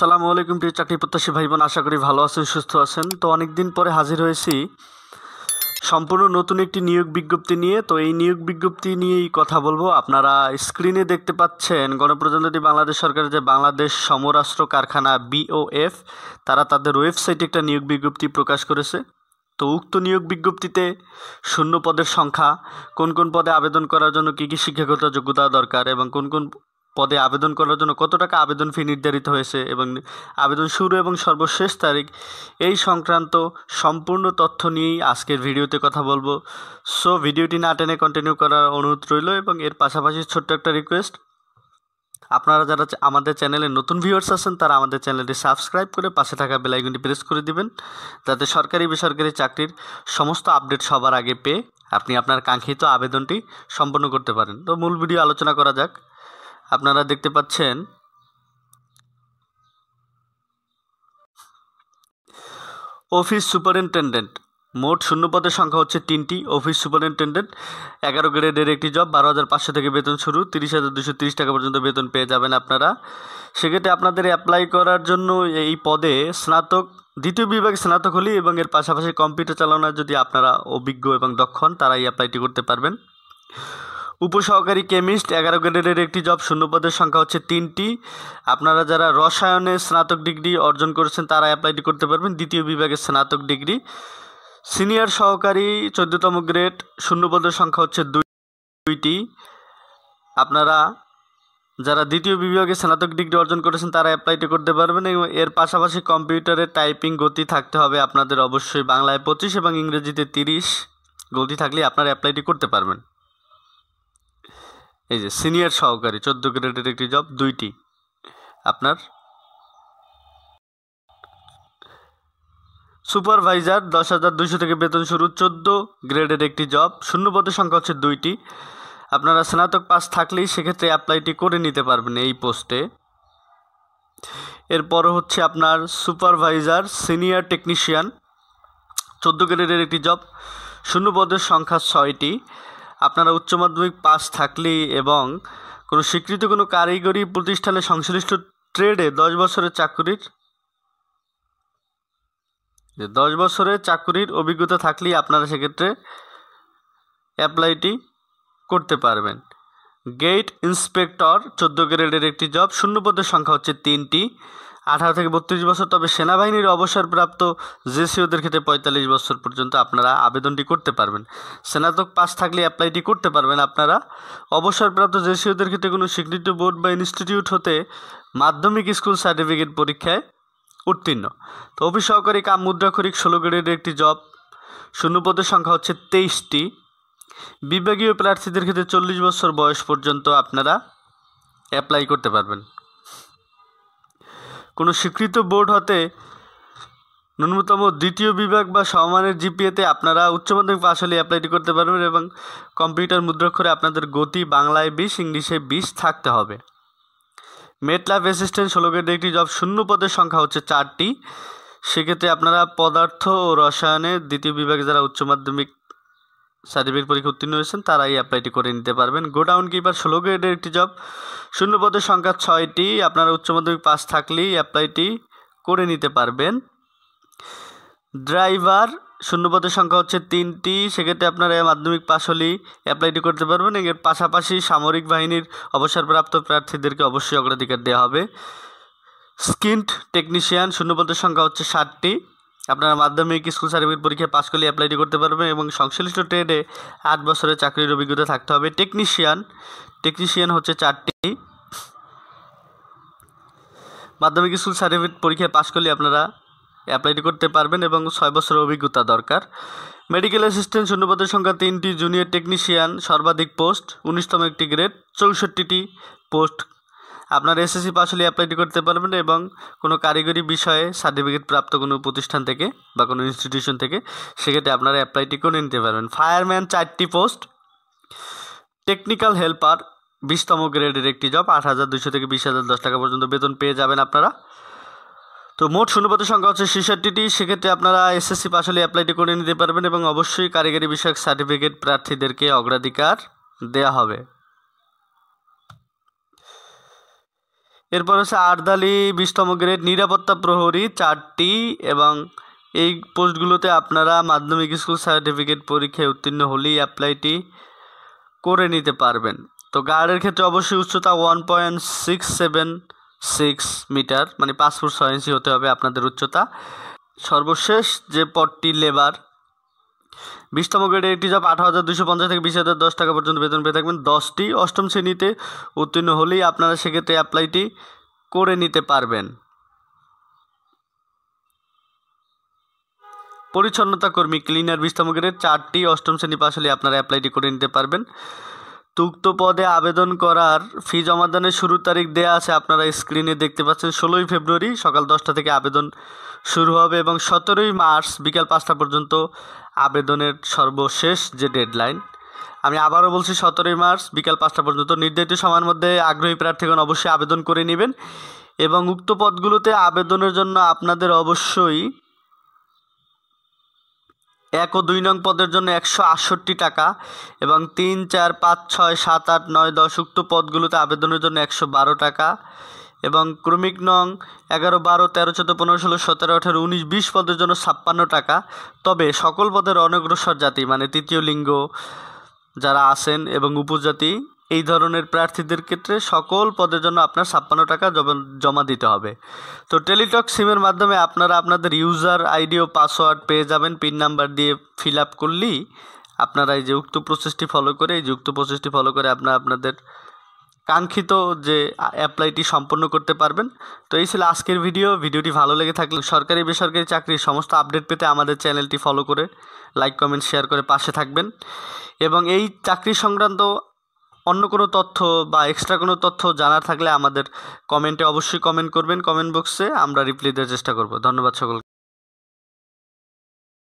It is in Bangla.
আসসালামু আলাইকুম প্রিয় চাকরি প্রত্যাশী ভাই বোন, আশা করি ভালো আছেন, সুস্থ আছেন। তো অনেকদিন পরে হাজির হয়েছি সম্পূর্ণ নতুন একটি নিয়োগ বিজ্ঞপ্তি নিয়ে। তো এই নিয়োগ বিজ্ঞপ্তি নিয়েই কথা বলবো। আপনারা স্ক্রিনে দেখতে পাচ্ছেন গণপ্রজাতন্ত্রী বাংলাদেশ সরকারের যে বাংলাদেশ সমরাস্ত্র কারখানা BOF, তারা তাদের ওয়েবসাইটে একটা নিয়োগ বিজ্ঞপ্তি প্রকাশ করেছে। তো উক্ত নিয়োগ বিজ্ঞপ্তিতে শূন্য পদের সংখ্যা, কোন কোন পদে আবেদন করার জন্য কী কী শিক্ষাগত যোগ্যতা দরকার এবং কোন কোন পদে আবেদন করার জন্য কত টাকা আবেদন ফি নির্ধারিত হয়েছে এবং আবেদন শুরু এবং সর্বশেষ তারিখ, এই সংক্রান্ত সম্পূর্ণ তথ্য নিয়েই আজকের ভিডিওতে কথা বলবো। সো ভিডিওটি না টেনে কন্টিনিউ করার অনুরোধ রইল এবং এর পাশাপাশি ছোট্ট একটা রিকোয়েস্ট, আপনারা যারা আমাদের চ্যানেলে নতুন ভিউয়ার্স আছেন তারা আমাদের চ্যানেলটি সাবস্ক্রাইব করে পাশে থাকা বেল আইকনটি প্রেস করে দিবেন, যাতে সরকারি বেসরকারি চাকরির সমস্ত আপডেট সবার আগে পেয়ে আপনি আপনার কাঙ্ক্ষিত আবেদনটি সম্পন্ন করতে পারেন। তো মূল ভিডিও আলোচনা করা যাক। আপনারা দেখতে পাচ্ছেন অফিস সুপারিনটেন্ডেন্ট, মোট শূন্য পদের সংখ্যা হচ্ছে 3টি। অফিস সুপারিনটেন্ডেন্ট 11 গ্রেডের একটি জব, 12,500 থেকে বেতন শুরু, 30,230 টাকা পর্যন্ত বেতন পেয়ে যাবেন আপনারা। সেক্ষেত্রে আপনাদের অ্যাপ্লাই করার জন্য এই পদে স্নাতক, দ্বিতীয় বিভাগে স্নাতক হলেই এবং এর পাশাপাশি কম্পিউটার চালানোর যদি আপনারা অভিজ্ঞ এবং দক্ষ হন তারাই অ্যাপ্লাইটি করতে পারবেন। উপসহকারী কেমিস্ট 11 গ্রেডের একটি জব, শূন্য পদের সংখ্যা হচ্ছে 3টি। আপনারা যারা রসায়নে স্নাতক ডিগ্রি অর্জন করেছেন তারা অ্যাপ্লাইটি করতে পারবেন, দ্বিতীয় বিভাগে স্নাতক ডিগ্রি। সিনিয়র সহকারী 14তম গ্রেড, শূন্য পদের সংখ্যা হচ্ছে 2টি। আপনারা যারা দ্বিতীয় বিভাগে স্নাতক ডিগ্রি অর্জন করেছেন তারা অ্যাপ্লাইটি করতে পারবেন এবং এর পাশাপাশি কম্পিউটারে টাইপিং গতি থাকতে হবে আপনাদের অবশ্যই, বাংলায় 25 এবং ইংরেজিতে 30 গতি থাকলে আপনারা অ্যাপ্লাইটি করতে পারবেন। এই যে সিনিয়র সহকারী 14 গ্রেডের একটি জব, 2টি। আপনার সুপারভাইজার 10,200 থেকে বেতন শুরু, 14 গ্রেডের একটি জব, শূন্য পদের সংখ্যা হচ্ছে 2টি। আপনারা স্নাতক পাস থাকলেই সেক্ষেত্রে অ্যাপ্লাইটি করে নিতে পারবেন এই পোস্টে। এরপর হচ্ছে আপনার সুপারভাইজার সিনিয়র টেকনিশিয়ান, 14 গ্রেডের একটি জব, শূন্য পদের সংখ্যা 6টি। আপনারা উচ্চ মাধ্যমিক পাস থাকলেই এবং কোনো স্বীকৃত কোনো কারিগরি প্রতিষ্ঠানে সংশ্লিষ্ট ট্রেডে 10 বছরের চাকুরির অভিজ্ঞতা থাকলেই আপনারা সেক্ষেত্রে অ্যাপ্লাইটি করতে পারবেন। গেট ইন্সপেক্টর 14 গ্রেডের একটি জব, শূন্য পদের সংখ্যা হচ্ছে 3টি। 18 থেকে 32 বছর, তবে সেনাবাহিনীর অবসরপ্রাপ্ত জেসিওদের ক্ষেত্রে 45 বছর পর্যন্ত আপনারা আবেদনটি করতে পারবেন। স্নাতক পাস থাকলে অ্যাপ্লাইটি করতে পারবেন আপনারা। অবসরপ্রাপ্ত জেসিওদের ক্ষেত্রে কোনো স্বীকৃত বোর্ড বা ইনস্টিটিউট হতে মাধ্যমিক স্কুল সার্টিফিকেট পরীক্ষায় উত্তীর্ণ। তো অফিস সহকারী কাম মুদ্রাক্ষরিক 16 গ্রেডের একটি জব, শূন্য পদের সংখ্যা হচ্ছে 23টি। বিভাগীয় প্রার্থীদের ক্ষেত্রে 40 বছর বয়স পর্যন্ত আপনারা অ্যাপ্লাই করতে পারবেন। কোনো স্বীকৃত বোর্ড হতে ন্যূনতম দ্বিতীয় বিভাগ বা সমমানের জিপিএতে আপনারা উচ্চ মাধ্যমিক পাস হলে অ্যাপ্লাইটি করতে পারবেন এবং কম্পিউটার মুদ্রাক্ষরে আপনাদের গতি বাংলায় 20, ইংলিশে 20 থাকতে হবে। মেটল্যাব অ্যাসিস্ট্যান্ট 16 গ্রেডের একটি জব, শূন্য পদের সংখ্যা হচ্ছে 4টি। সেক্ষেত্রে আপনারা পদার্থ ও রসায়নের দ্বিতীয় বিভাগে যারা উচ্চ মাধ্যমিক সার্টিফিকেট পরীক্ষা উত্তীর্ণ হয়েছেন তারাই অ্যাপ্লাইটি করে নিতে পারবেন। গোডাউন কিপার 16 গ্রেডের একটি জব, শূন্য পদের সংখ্যা 6টি। আপনারা উচ্চ মাধ্যমিক পাস থাকলেই অ্যাপ্লাইটি করে নিতে পারবেন। ড্রাইভার শূন্য পদের সংখ্যা হচ্ছে 3টি। সেক্ষেত্রে আপনারা মাধ্যমিক পাস হলেই অ্যাপ্লাইটি করতে পারবেন। এর পাশাপাশি সামরিক বাহিনীর অবসরপ্রাপ্ত প্রার্থীদেরকে অবশ্যই অগ্রাধিকার দেওয়া হবে। স্কিন্ট টেকনিশিয়ান শূন্য পদের সংখ্যা হচ্ছে 60টি। আপনারা মাধ্যমিক স্কুল সার্টিফিকেট পরীক্ষায় পাস করলে অ্যাপ্লাইটি করতে পারবেন এবং সংশ্লিষ্ট ট্রেডে 8 বছরের চাকরির অভিজ্ঞতা থাকতে হবে। টেকনিশিয়ান হচ্ছে 4টি। মাধ্যমিক স্কুল সার্টিফিকেট পরীক্ষায় পাস করলে আপনারা অ্যাপ্লাইটি করতে পারবেন এবং 6 বছরের অভিজ্ঞতা দরকার। মেডিকেল অ্যাসিস্ট্যান্ট শূন্য পদের সংখ্যা 3টি। জুনিয়র টেকনিশিয়ান সর্বাধিক পোস্ট, 19তম একটি গ্রেড, 64টি পোস্ট। আপনার এসএসসি পাস হলে অ্যাপ্লাইটি করতে পারবেন এবং কোনো কারিগরি বিষয়ে সার্টিফিকেট প্রাপ্ত কোনো প্রতিষ্ঠান থেকে বা কোনো ইনস্টিটিউশন থেকে সেক্ষেত্রে আপনারা অ্যাপ্লাইটি করে নিতে পারবেন। ফায়ারম্যান 4টি পোস্ট। টেকনিক্যাল হেল্পার 20তম গ্রেডের একটি জব, 8,200 থেকে 20,010 টাকা পর্যন্ত বেতন পেয়ে যাবেন আপনারা। তো মোট শূন্যপদের সংখ্যা হচ্ছে 66টি। সেক্ষেত্রে আপনারা এসএসসি পাস হলে অ্যাপ্লাইটি করে নিতে পারবেন এবং অবশ্যই কারিগরি বিষয়ক সার্টিফিকেট প্রার্থীদেরকে অগ্রাধিকার দেওয়া হবে। এরপর হচ্ছে আর্দালি 20তম গ্রেড নিরাপত্তা প্রহরী 4টি, এবং এই পোস্টগুলোতে আপনারা মাধ্যমিক স্কুল সার্টিফিকেট পরীক্ষায় উত্তীর্ণ হলেই অ্যাপ্লাইটি করে নিতে পারবেন। তো গার্ডের ক্ষেত্রে অবশ্যই উচ্চতা 1.676 মিটার, মানে 5 ফুট 6 ইঞ্চি হতে হবে আপনাদের উচ্চতা। সর্বশেষ যে পদটি লেবার 20তম গ্রেডে একটি জব 18,250 থেকে 20,010 টাকা পর্যন্ত বেতন পেয়ে থাকবেন। 10টি 8ম শ্রেণীতে উত্তীর্ণ হলেই আপনারা সেক্ষেত্রে অ্যাপ্লাইটি করে নিতে পারবেন। পরিচ্ছন্নতা কর্মী ক্লিনার 20তম গ্রেড 4টি 8ম শ্রেণী পাশ হলে আপনারা অ্যাপ্লাইটি করে নিতে পারবেন। তো উক্ত পদে আবেদন করার ফি জমাদানের শুরুর তারিখ দেওয়া আছে, আপনারা স্ক্রিনে দেখতে পাচ্ছেন। 16ই ফেব্রুয়ারি সকাল 10টা থেকে আবেদন শুরু হবে এবং 17ই মার্চ বিকাল 5টা পর্যন্ত আবেদনের সর্বশেষ যে ডেডলাইন। আমি আবারও বলছি, 17ই মার্চ বিকাল 5টা পর্যন্ত। নির্ধারিত সময়ের মধ্যে আগ্রহী প্রার্থীগণ অবশ্যই আবেদন করে নেবেন এবং উক্ত পদগুলোতে আবেদনের জন্য আপনাদের অবশ্যই 1 ও 2 নং পদের জন্য 168 টাকা এবং 3, 4, 5, 6, 7, 8, 9, 10 উক্ত পদগুলোতে আবেদনের জন্য 112 টাকা এবং ক্রমিক নং 11, 12, 13, 14, 15, 16, 17, 18, 19, 20 পদের জন্য 56 টাকা। তবে সকল পদের অনগ্রসর জাতি মানে তৃতীয় লিঙ্গ যারা আছেন এবং উপজাতি এই ধরনের প্রার্থীদের ক্ষেত্রে সকল পদের জন্য আপনার 56 টাকা জমা দিতে হবে। তো টেলিটক সিমের মাধ্যমে আপনারা আপনাদের ইউজার আইডি ও পাসওয়ার্ড পেয়ে যাবেন। পিন নাম্বার দিয়ে ফিল আপ করলেই আপনারা এই যে উক্ত প্রসেসটি ফলো করে আপনারা আপনাদের কাঙ্ক্ষিত যে অ্যাপ্লাইটি সম্পন্ন করতে পারবেন। তো এই ছিল আজকের ভিডিওটি ভালো লেগে থাকলে সরকারি বেসরকারি চাকরির সমস্ত আপডেট পেতে আমাদের চ্যানেলটি ফলো করে লাইক কমেন্ট শেয়ার করে পাশে থাকবেন এবং এই চাকরি সংক্রান্ত অন্য কোনো তথ্য বা এক্সট্রা কোনো তথ্য জানার থাকলে আমাদের কমেন্টে অবশ্যই কমেন্ট করবেন, কমেন্ট বক্সে আমরা রিপ্লাই দেওয়ার চেষ্টা করব। ধন্যবাদ সকলকে।